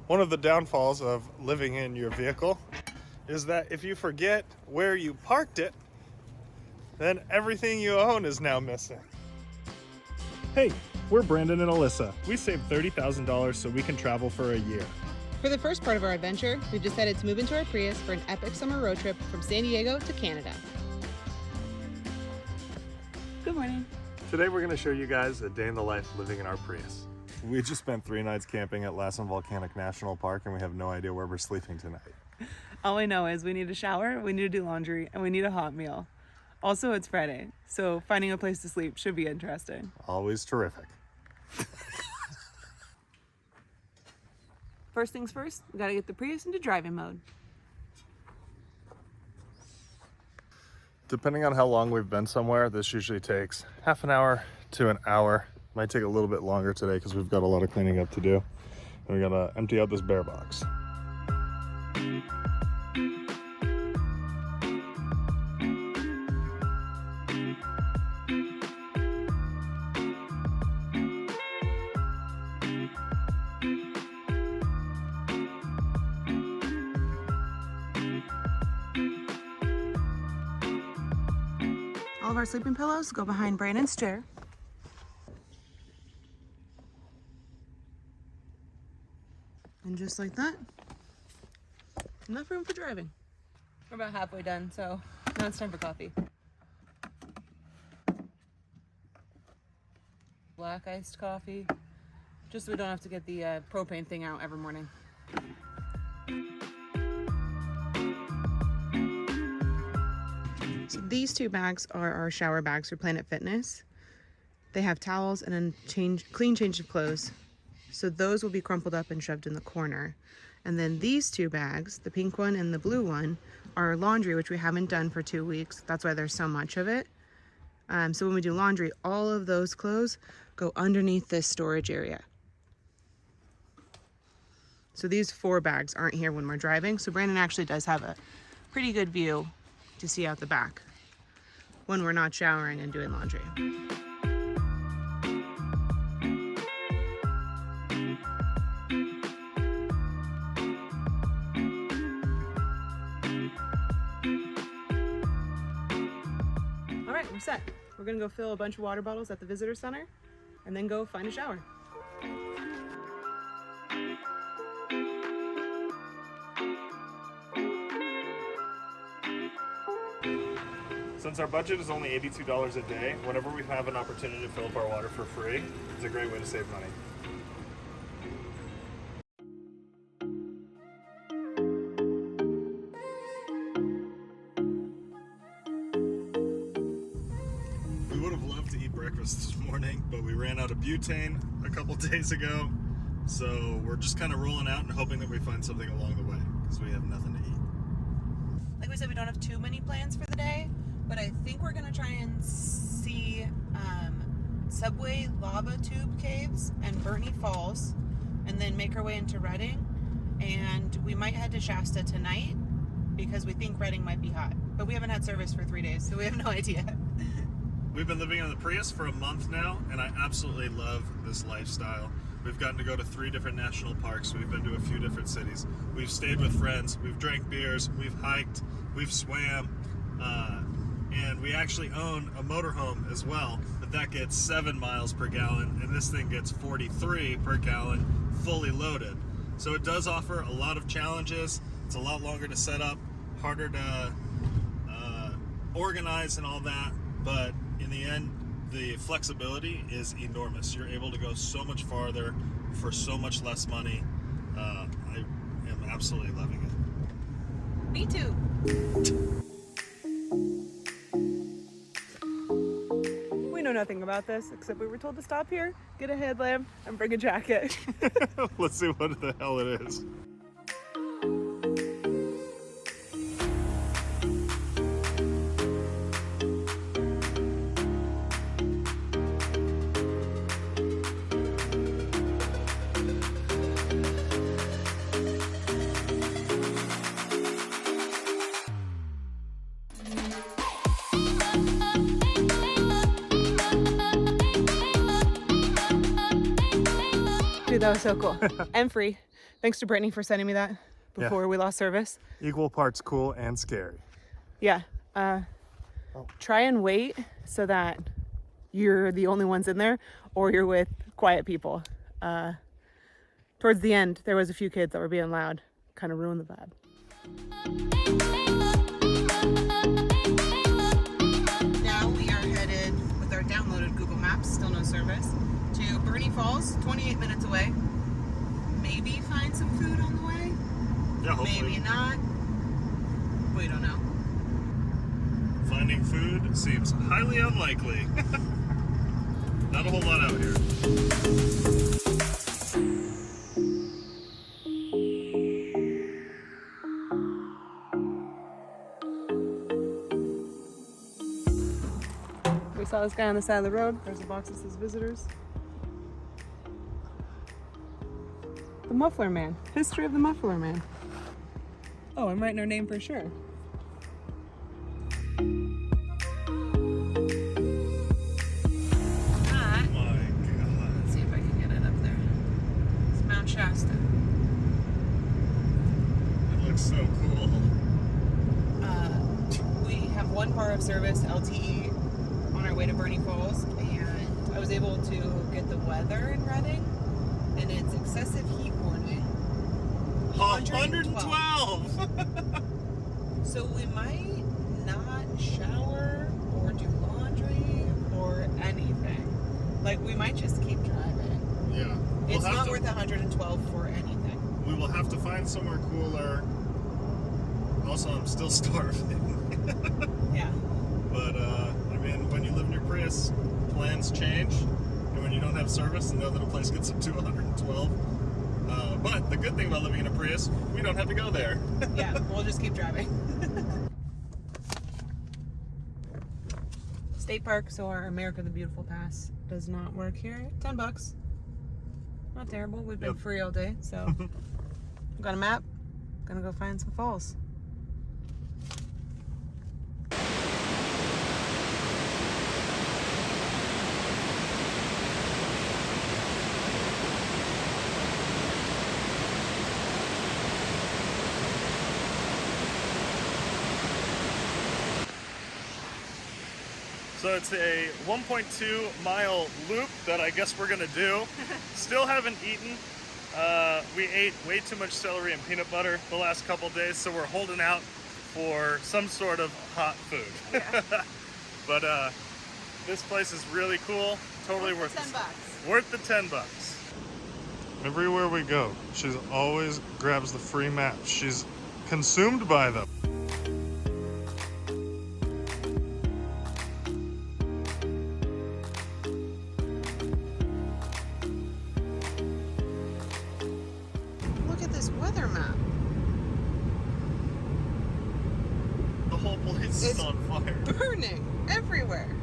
One of the downfalls of living in your vehicle is that if you forget where you parked it, then everything you own is now missing. Hey, we're Brandon and Alyssa. We saved $30,000 so we can travel for a year. For the first part of our adventure, we've decided to move into our Prius for an epic summer road trip from San Diego to Canada. Good morning. Today we're going to show you guys a day in the life living in our Prius. We just spent 3 nights camping at Lassen Volcanic National Park and we have no idea where we're sleeping tonight. All I know is we need a shower, we need to do laundry, and we need a hot meal. Also, it's Friday, so finding a place to sleep should be interesting. Always terrific. First things first, we gotta get the Prius into driving mode. Depending on how long we've been somewhere, this usually takes half an hour to an hour. Might take a little bit longer today because we've got a lot of cleaning up to do. And we gotta empty out this bear box. All of our sleeping pillows go behind Brandon's chair. And just like that, enough room for driving. We're about halfway done, so now it's time for coffee. Black iced coffee, just so we don't have to get the propane thing out every morning. So these 2 bags are our shower bags for Planet Fitness. They have towels and a clean change of clothes. So those will be crumpled up and shoved in the corner. And then these 2 bags, the pink one and the blue one, are laundry, which we haven't done for 2 weeks. That's why there's so much of it. So when we do laundry, all of those clothes go underneath this storage area. So these 4 bags aren't here when we're driving. So Brandon actually does have a pretty good view to see out the back when we're not showering and doing laundry. All right, we're set. We're gonna go fill a bunch of water bottles at the visitor center and then go find a shower. Since our budget is only $82 a day, whenever we have an opportunity to fill up our water for free, it's a great way to save money. We would have loved to eat breakfast this morning, but we ran out of butane a couple days ago, so we're just kind of rolling out and hoping that we find something along the way, because we have nothing to eat. Like we said, we don't have too many plans for the day, but I think we're gonna try and see Subway lava tube caves and BURNEY Falls, and then make our way into Redding. And we might head to Shasta tonight because we think Redding might be hot, but we haven't had service for 3 days, so we have no idea. We've been living in the Prius for a month now, and I absolutely love this lifestyle. We've gotten to go to 3 different national parks. We've been to a few different cities. We've stayed with friends. We've drank beers. We've hiked. We've swam. And we actually own a motorhome as well, but that gets 7 miles per gallon, and this thing gets 43 per gallon fully loaded. So it does offer a lot of challenges. It's a lot longer to set up, harder to organize and all that, but in the end, the flexibility is enormous. You're able to go so much farther for so much less money. I am absolutely loving it. Me too. We know nothing about this, except we were told to stop here, get a headlamp, and bring a jacket. Let's see what the hell it is. Dude, that was so cool. And free. Thanks to Brittany for sending me that before we lost service. Equal parts cool and scary. Yeah. Try and wait so that you're the only ones in there or you're with quiet people. Towards the end, there was a few kids that were being loud. Kind of ruined the vibe. Now we are headed with our downloaded Google Maps, still no service, to BURNEY Falls, 28 minutes away. Maybe find some food on the way. Yeah, hopefully. Maybe not. We don't know. Finding food seems highly unlikely. Not a whole lot out here. We saw this guy on the side of the road. There's a box that says visitors. The Muffler Man. History of the Muffler Man. Oh, I'm writing our name for sure. My God. Let's see if I can get it up there. It's Mt Shasta. It looks so cool. We have one bar of service, LTE, on our way to BURNEY Falls, and I was able to get the weather in Reading, and it's excessive heat warning. 112! So we might not shower or do laundry or anything. Like, we might just keep driving. Yeah. It's not worth 112 for anything. We will have to find somewhere cooler. Also, I'm still starving. Yeah. But, I mean, when you live in your Prius, plans change. And when you don't have service, know that a place gets up to 112. But the good thing about living in a Prius, we don't have to go there. Yeah, we'll just keep driving. State Park, so our America the Beautiful Pass does not work here. $10. Not terrible. We've been free all day, so we've got a map. Gonna go find some falls. So it's a 1.2 mile loop that I guess we're gonna do. Still haven't eaten. We ate way too much celery and peanut butter the last couple days, so we're holding out for some sort of hot food. Yeah. But this place is really cool. Totally worth $10. Worth the $10. Everywhere we go, she always grabs the free maps. She's consumed by them. Look at this weather map. The whole place is on fire. Burning everywhere.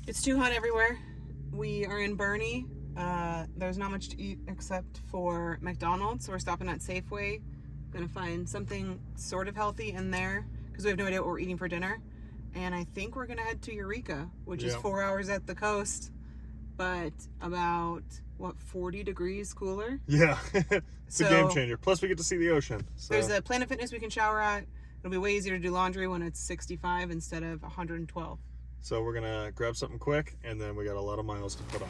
It's too hot everywhere. We are in BURNEY. There's not much to eat except for McDonald's, so we're stopping at Safeway. Gonna find something sort of healthy in there because we have no idea what we're eating for dinner. And I think we're gonna head to Eureka, which is 4 hours at the coast, but about 40 degrees cooler. Yeah, it's a game changer. Plus, we get to see the ocean. So. There's a Planet Fitness we can shower at. It'll be way easier to do laundry when it's 65 instead of 112. So we're gonna grab something quick, and then we got a lot of miles to put on.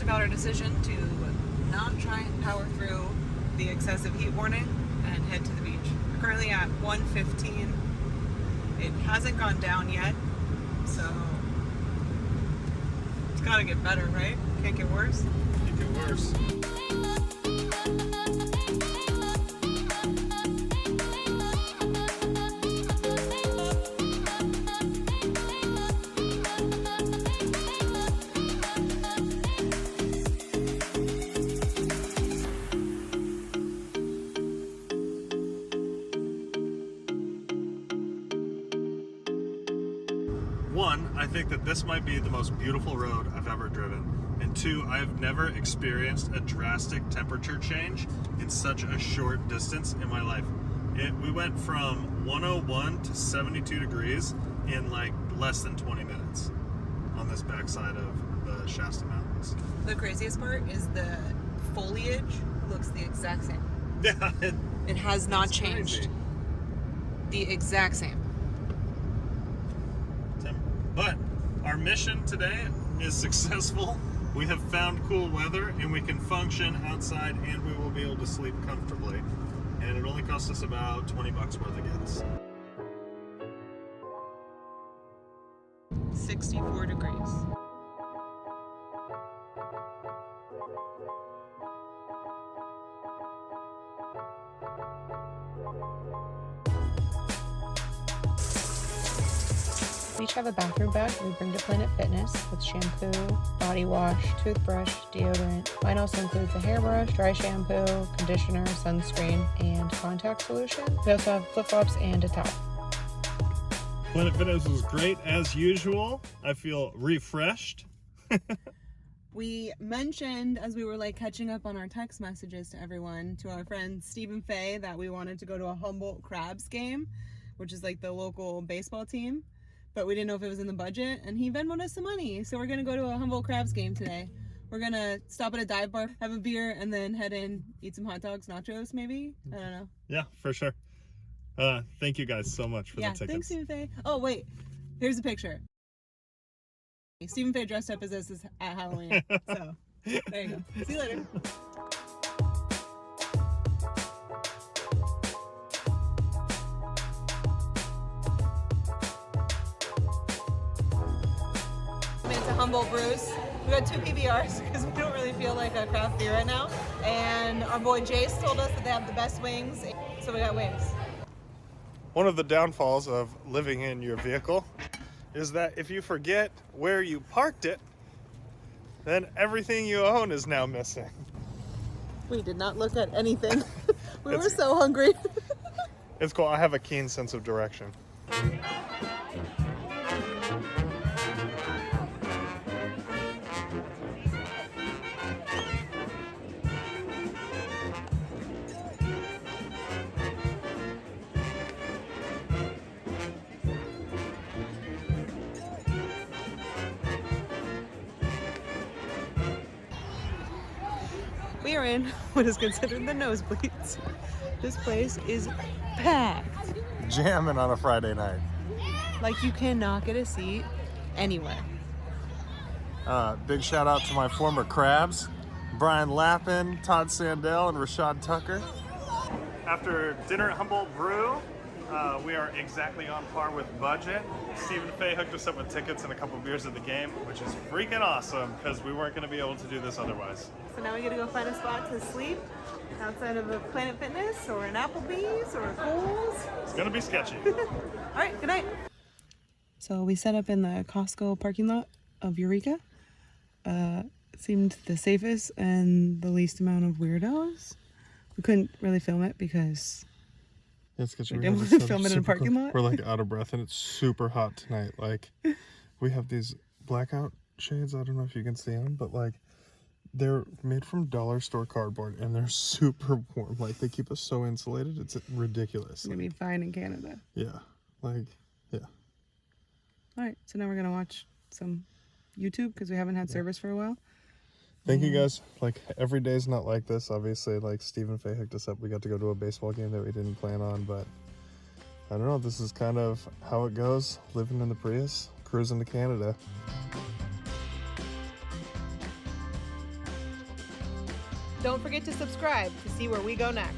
About our decision to not try and power through the excessive heat warning and head to the beach. We're currently at 1:15. It hasn't gone down yet, so it's gotta get better, right? Can't get worse. Can't get worse. One, I think that this might be the most beautiful road I've ever driven. And two, I've never experienced a drastic temperature change in such a short distance in my life. We went from 101 to 72 degrees in like less than 20 minutes on this backside of the Shasta Mountains. The craziest part is the foliage looks the exact same. Yeah, It has not changed. crazy. The exact same. But our mission today is successful. We have found cool weather and we can function outside and we will be able to sleep comfortably. And it only cost us about 20 bucks worth of gas. 64 degrees. We each have a bathroom bag we bring to Planet Fitness with shampoo, body wash, toothbrush, deodorant. Mine also includes a hairbrush, dry shampoo, conditioner, sunscreen, and contact solution. We also have flip-flops and a towel. Planet Fitness was great as usual. I feel refreshed. We mentioned as we were like catching up on our text messages to everyone, to our friend Steve and Faye, that we wanted to go to a Humboldt Crabs game, which is like the local baseball team, but we didn't know if it was in the budget, and he Venmoed us some money. So we're gonna go to a Humboldt Crabs game today. We're gonna stop at a dive bar, have a beer, and then head in, eat some hot dogs, nachos maybe? I don't know. Yeah, for sure. Thank you guys so much for the tickets. Thanks Steve and Faye. Oh wait, here's a picture. Steve and Faye dressed up as this at Halloween. So there you go. See you later. Made it to Humboldt Brews. We got 2 PBRs because we don't really feel like a craft beer right now. And our boy Jace told us that they have the best wings, so we got wings. One of the downfalls of living in your vehicle is that if you forget where you parked it, then everything you own is now missing. We did not look at anything. We were It's- so hungry. It's cool. I have a keen sense of direction. We are in what is considered the nosebleeds. This place is packed. Jamming on a Friday night. Like you cannot get a seat anywhere. Big shout out to my former Crabs, Brian Lappin, Todd Sandell, and Rashad Tucker. After dinner at Humboldt Brew, we are exactly on par with budget. Steve and Faye hooked us up with tickets and a couple beers at the game, which is freaking awesome because we weren't going to be able to do this otherwise. So now we gotta go find a spot to sleep outside of a Planet Fitness or an Applebee's or a Kohl's. It's going to be sketchy. All right, good night. So we set up in the Costco parking lot of Eureka. It seemed the safest and the least amount of weirdos. We couldn't really film it because It's because we didn't want to film it in a parking lot. We're like out of breath and it's super hot tonight. Like we have these blackout shades. I don't know if you can see them, but like they're made from dollar store cardboard and they're super warm. Like they keep us so insulated. It's ridiculous. It's gonna be fine in Canada. Yeah. Like, yeah. All right, so now we're gonna watch some YouTube because we haven't had service for a while. Thank you guys. Like every day's not like this. Obviously, like Steve and Faye hooked us up. We got to go to a baseball game that we didn't plan on, but I don't know. This is kind of how it goes. Living in the Prius, cruising to Canada. Don't forget to subscribe to see where we go next.